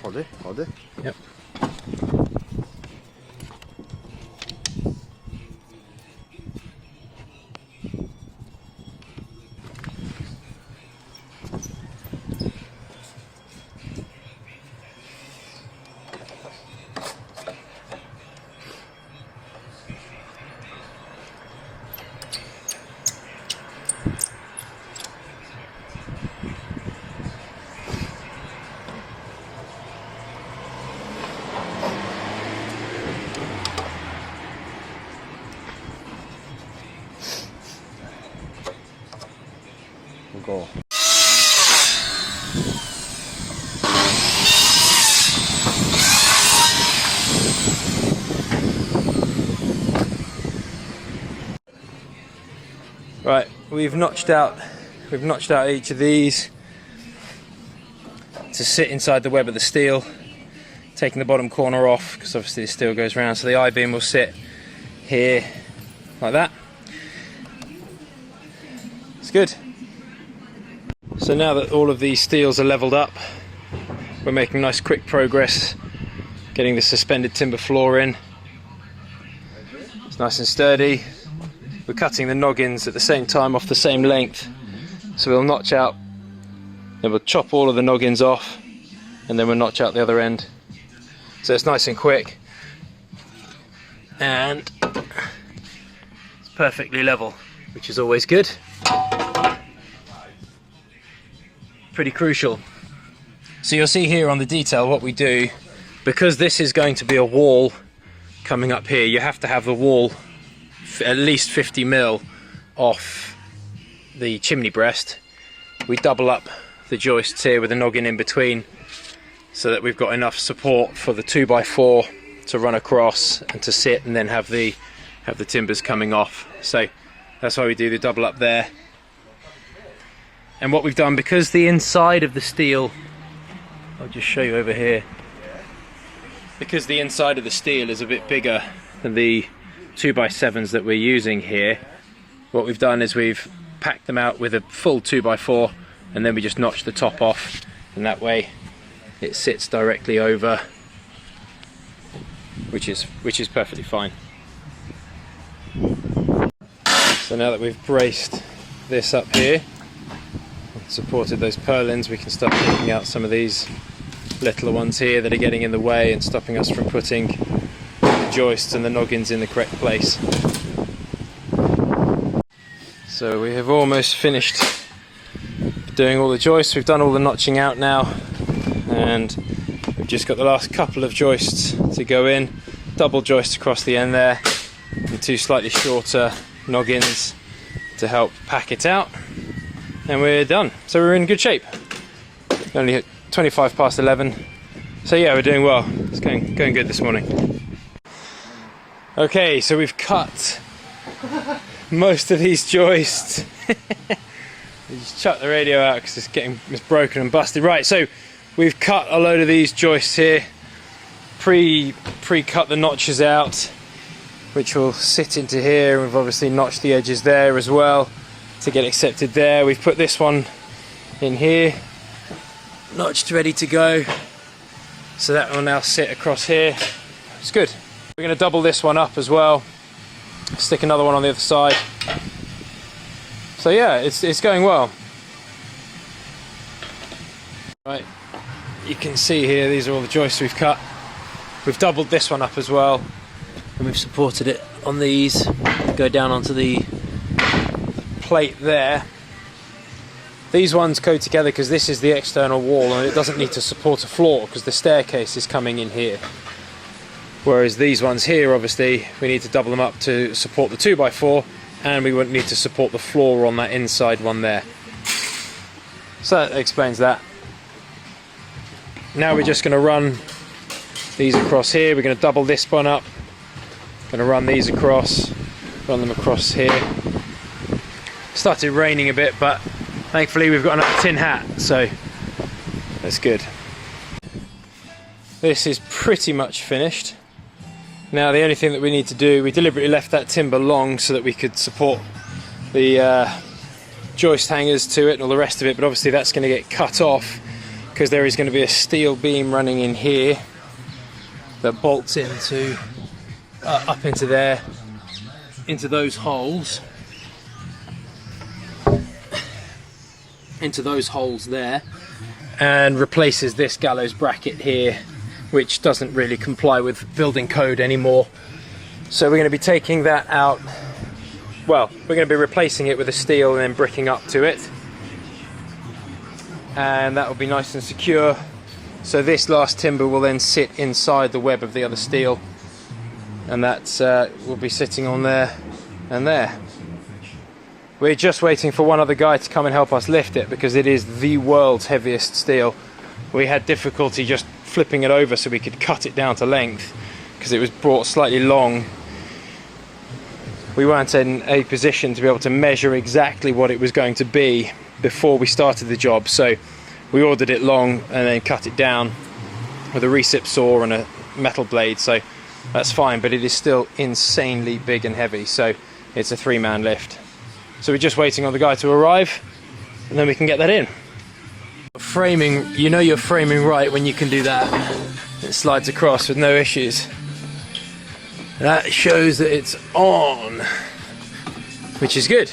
Hold it, hold it. Yep. Go. Right, we've notched out each of these to sit inside the web of the steel, taking the bottom corner off because obviously the steel goes round, so the I-beam will sit here like that. It's good. So now that all of these steels are leveled up, we're making nice quick progress getting the suspended timber floor in. It's nice and sturdy. We're cutting the noggins at the same time off the same length, so we'll notch out, then we'll chop all of the noggins off, and then we'll notch out the other end. So it's nice and quick, and it's perfectly level, which is always good. Pretty crucial. So you'll see here on the detail what we do, because this is going to be a wall coming up here, you have to have the wall at least 50 mil off the chimney breast. We double up the joists here with a noggin in between so that we've got enough support for the 2x4 to run across and to sit, and then have the timbers coming off. So that's why we do the double up there. And what we've done, because the inside of the steel, I'll just show you over here, because the inside of the steel is a bit bigger than the 2x7s that we're using here, what we've done is we've packed them out with a full 2x4, and then we just notch the top off, and that way it sits directly over, which is perfectly fine. So now that we've braced this up here, supported those purlins, we can start taking out some of these littler ones here that are getting in the way and stopping us from putting the joists and the noggins in the correct place. So we have almost finished doing all the joists. We've done all the notching out now, and we've just got the last couple of joists to go in. Double joist across the end there, and two slightly shorter noggins to help pack it out. And we're done. So we're in good shape. Only hit 25 past 11. So yeah, we're doing well. It's going good this morning. Okay, so we've cut most of these joists. We just chuck the radio out because it's broken and busted. Right, so we've cut a load of these joists here. Pre-cut the notches out, which will sit into here. We've obviously notched the edges there as well to get accepted there. We've put this one in here, notched, ready to go, so that will now sit across here. It's good. We're going to double this one up as well, stick another one on the other side. So yeah, it's going well. Right, you can see here, these are all the joists we've cut. We've doubled this one up as well, and we've supported it on these, go down onto the plate there. These ones go together because this is the external wall and it doesn't need to support a floor because the staircase is coming in here. Whereas these ones here, obviously, we need to double them up to support the 2x4, and we won't need to support the floor on that inside one there. So that explains that. Now we're just going to run these across here. We're going to double this one up. Going to run these across, run them across here. Started raining a bit, but thankfully we've got another tin hat, so that's good. This is pretty much finished. Now the only thing that we need to do, we deliberately left that timber long so that we could support the joist hangers to it and all the rest of it, but obviously that's going to get cut off because there is going to be a steel beam running in here that bolts into up into there, into those holes, there, and replaces this gallows bracket here, which doesn't really comply with building code anymore. So we're going to be taking that out. Well, we're going to be replacing it with a steel and then bricking up to it, and that will be nice and secure. So this last timber will then sit inside the web of the other steel, and that will be sitting on there and there. We're just waiting for one other guy to come and help us lift it, because it is the world's heaviest steel. We had difficulty just flipping it over so we could cut it down to length, because it was brought slightly long. We weren't in a position to be able to measure exactly what it was going to be before we started the job, so we ordered it long and then cut it down with a recip saw and a metal blade, so that's fine, but it is still insanely big and heavy, so it's a 3-man lift. So we're just waiting on the guy to arrive, and then we can get that in. Framing, you know you're framing right when you can do that. It slides across with no issues. That shows that it's on, which is good.